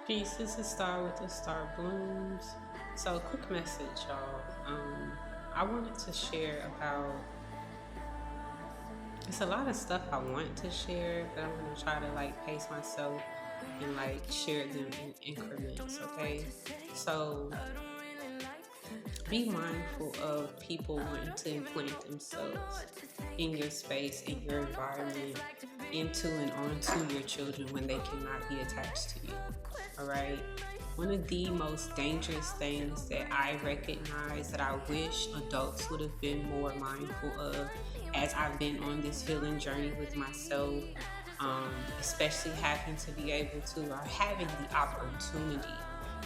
Peace. This is Star with the Star Blooms. So, quick message, y'all. I wanted to share about. It's a lot of stuff I want to share, but I'm gonna try to pace myself and share them in increments. Okay. So, be mindful of people wanting to implant themselves in your space, in your environment, into and onto your children when they cannot be attached to you. All right. One of the most dangerous things that I recognize that I wish adults would have been more mindful of as I've been on this healing journey with myself, especially having to be able to, or having the opportunity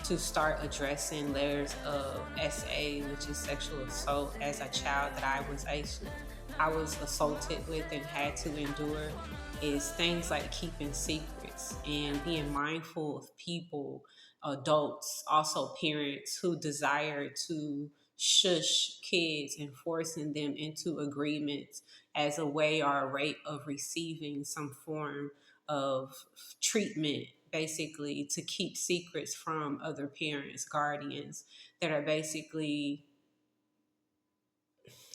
to start addressing layers of SA, which is sexual assault, as a child that I was assaulted with and had to endure, is things like keeping secrets and being mindful of people, adults, also parents who desire to shush kids and forcing them into agreements as a way or a rate of receiving some form of treatment, basically to keep secrets from other parents, guardians, that are basically,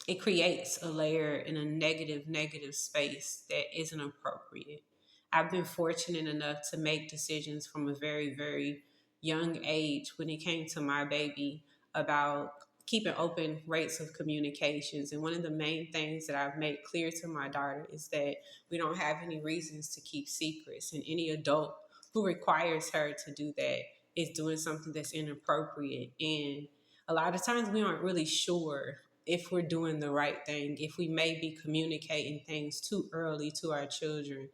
it creates a layer in a negative space that isn't appropriate. I've been fortunate enough to make decisions from a very young age when it came to my baby about keeping open rates of communications. And one of the main things that I've made clear to my daughter is that we don't have any reasons to keep secrets, and any adult who requires her to do that is doing something that's inappropriate. And a lot of times we aren't really sure if we're doing the right thing, if we may be communicating things too early to our children.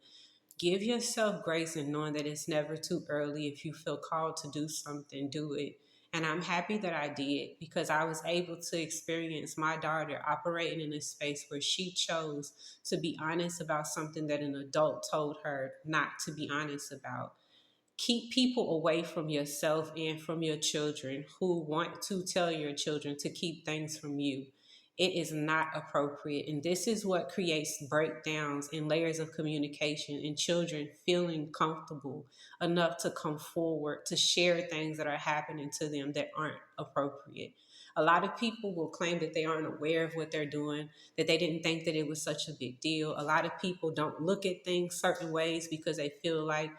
Give yourself grace and knowing that it's never too early. If you feel called to do something, do it. And I'm happy that I did, because I was able to experience my daughter operating in a space where she chose to be honest about something that an adult told her not to be honest about. Keep people away from yourself and from your children who want to tell your children to keep things from you. It is not appropriate. And this is what creates breakdowns in layers of communication and children feeling comfortable enough to come forward to share things that are happening to them that aren't appropriate. A lot of people will claim that they aren't aware of what they're doing, that they didn't think that it was such a big deal. A lot of people don't look at things certain ways because they feel like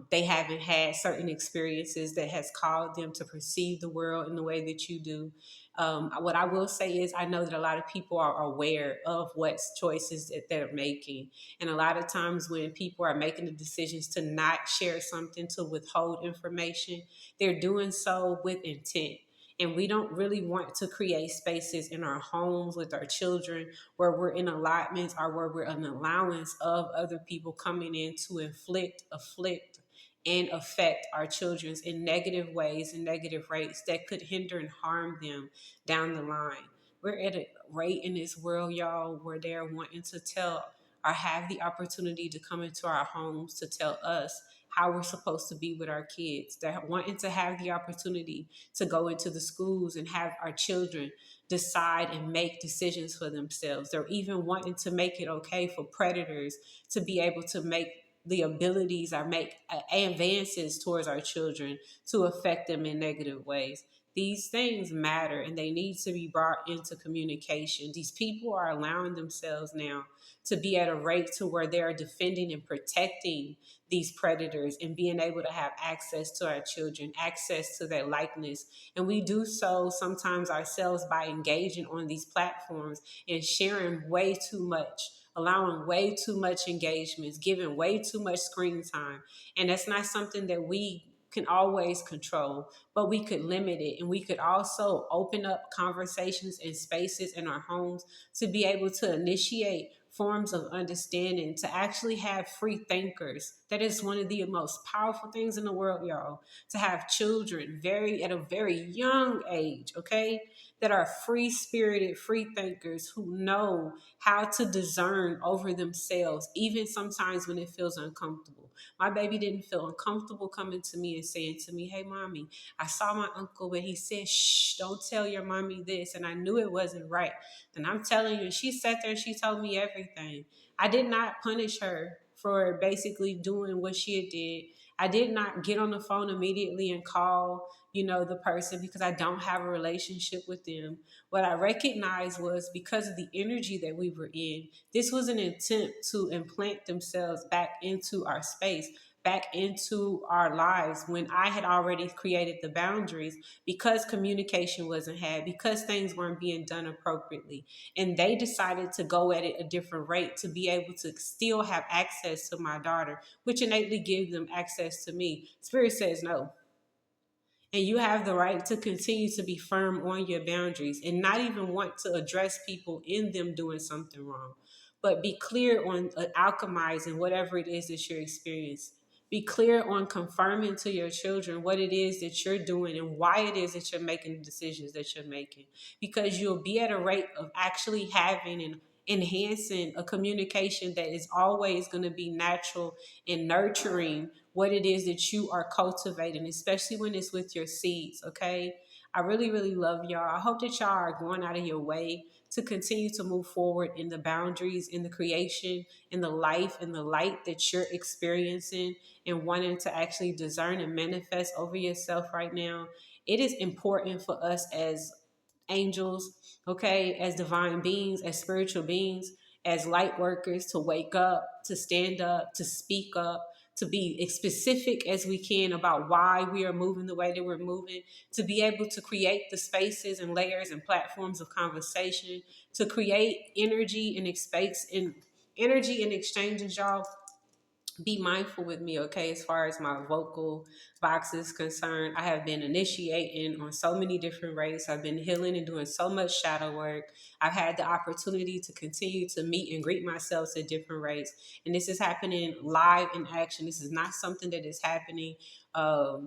they haven't had certain experiences that has caused them to perceive the world in the way that you do. What I will say is, I know that a lot of people are aware of what choices that they're making. And a lot of times when people are making the decisions to not share something, to withhold information, they're doing so with intent. And we don't really want to create spaces in our homes with our children where we're in allotments, or where we're an allowance of other people coming in to afflict, and affect our children in negative ways and negative rates that could hinder and harm them down the line. We're at a rate in this world, y'all, where they're wanting to tell, or have the opportunity to come into our homes to tell us how we're supposed to be with our kids. They're wanting to have the opportunity to go into the schools and have our children decide and make decisions for themselves. They're even wanting to make it okay for predators to be able to make the abilities or make advances towards our children to affect them in negative ways. These things matter and they need to be brought into communication. These people are allowing themselves now to be at a rate to where they are defending and protecting these predators and being able to have access to our children, access to their likeness. And we do so sometimes ourselves by engaging on these platforms and sharing way too much, allowing way too much engagements, giving way too much screen time. And that's not something that we can always control, but we could limit it. And we could also open up conversations and spaces in our homes to be able to initiate forms of understanding, to actually have free thinkers. That is one of the most powerful things in the world, y'all. To have children at a very young age, okay, that are free spirited, free thinkers who know how to discern over themselves, even sometimes when it feels uncomfortable. My baby didn't feel uncomfortable coming to me and saying to me, "Hey, mommy, I saw my uncle, but he said, shh, don't tell your mommy this." And I knew it wasn't right. And I'm telling you, she sat there and she told me everything. I did not punish her for basically doing what she did. I did not get on the phone immediately and call, the person, because I don't have a relationship with them. What I recognized was, because of the energy that we were in, this was an attempt to implant themselves back into our space, back into our lives, when I had already created the boundaries, because communication wasn't had, because things weren't being done appropriately. And they decided to go at it a different rate to be able to still have access to my daughter, which innately gives them access to me. Spirit says no. And you have the right to continue to be firm on your boundaries and not even want to address people in them doing something wrong. But be clear on alchemizing whatever it is that you're experiencing. Be clear on confirming to your children what it is that you're doing and why it is that you're making the decisions that you're making. Because you'll be at a rate of actually having and enhancing a communication that is always going to be natural and nurturing what it is that you are cultivating, especially when it's with your seeds. Okay. I really, really love y'all. I hope that y'all are going out of your way to continue to move forward in the boundaries, in the creation, in the life, in the light that you're experiencing and wanting to actually discern and manifest over yourself right now. It is important for us as angels, okay, as divine beings, as spiritual beings, as light workers, to wake up, to stand up, to speak up, to be as specific as we can about why we are moving the way that we're moving, to be able to create the spaces and layers and platforms of conversation, to create energy and space and energy and exchanges, y'all. Be mindful with me, okay, as far as my vocal box is concerned. I have been initiating on so many different rates. I've been healing and doing so much shadow work. I've had the opportunity to continue to meet and greet myself at different rates. And this is happening live in action. This is not something that is happening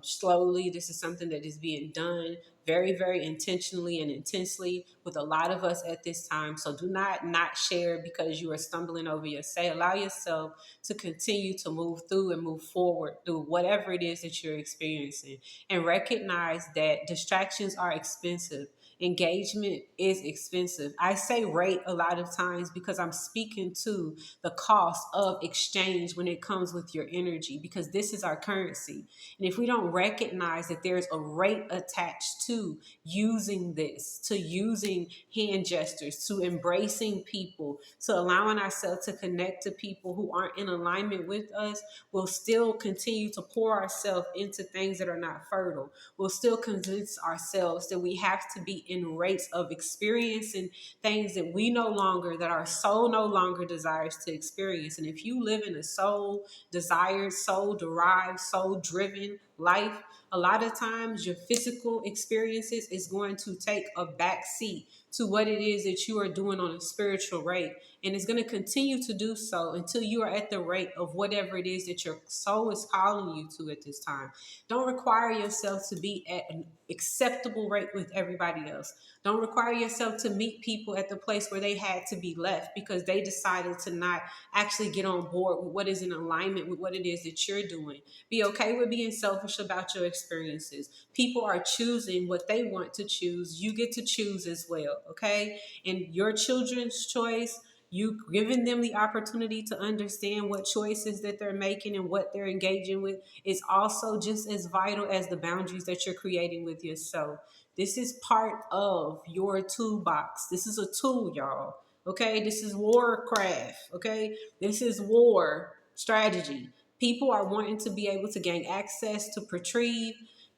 slowly. This is something that is being done very, very intentionally and intensely with a lot of us at this time. So do not share because you are stumbling over your say. Allow yourself to continue to move through and move forward through whatever it is that you're experiencing, and recognize that distractions are expensive. Engagement is expensive. I say rate a lot of times because I'm speaking to the cost of exchange when it comes with your energy, because this is our currency. And if we don't recognize that there's a rate attached to using this, to using hand gestures, to embracing people, to allowing ourselves to connect to people who aren't in alignment with us, we'll still continue to pour ourselves into things that are not fertile. We'll still convince ourselves that we have to be in rates of experiencing things that we no longer, that our soul no longer desires to experience. And if you live in a soul desired, soul derived, soul driven life, a lot of times your physical experiences is going to take a back seat to what it is that you are doing on a spiritual rate. And it's going to continue to do so until you are at the rate of whatever it is that your soul is calling you to at this time. Don't require yourself to be at an acceptable rate with everybody else. Don't require yourself to meet people at the place where they had to be left because they decided to not actually get on board with what is in alignment with what it is that you're doing. Be okay with being selfish about your experiences. People are choosing what they want to choose. You get to choose as well, okay? And your children's choice, you giving them the opportunity to understand what choices that they're making and what they're engaging with is also just as vital as the boundaries that you're creating with yourself. This is part of your toolbox. This is a tool, y'all. Okay, this is warcraft. Okay, this is war strategy. People are wanting to be able to gain access to retrieve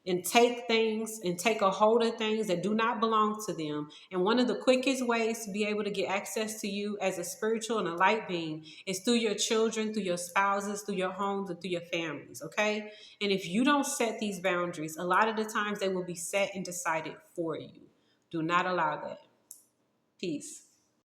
and take things and take a hold of things that do not belong to them. And one of the quickest ways to be able to get access to you as a spiritual and a light being is through your children, through your spouses, through your homes, and through your families, okay? And if you don't set these boundaries, a lot of the times they will be set and decided for you. Do not allow that. Peace.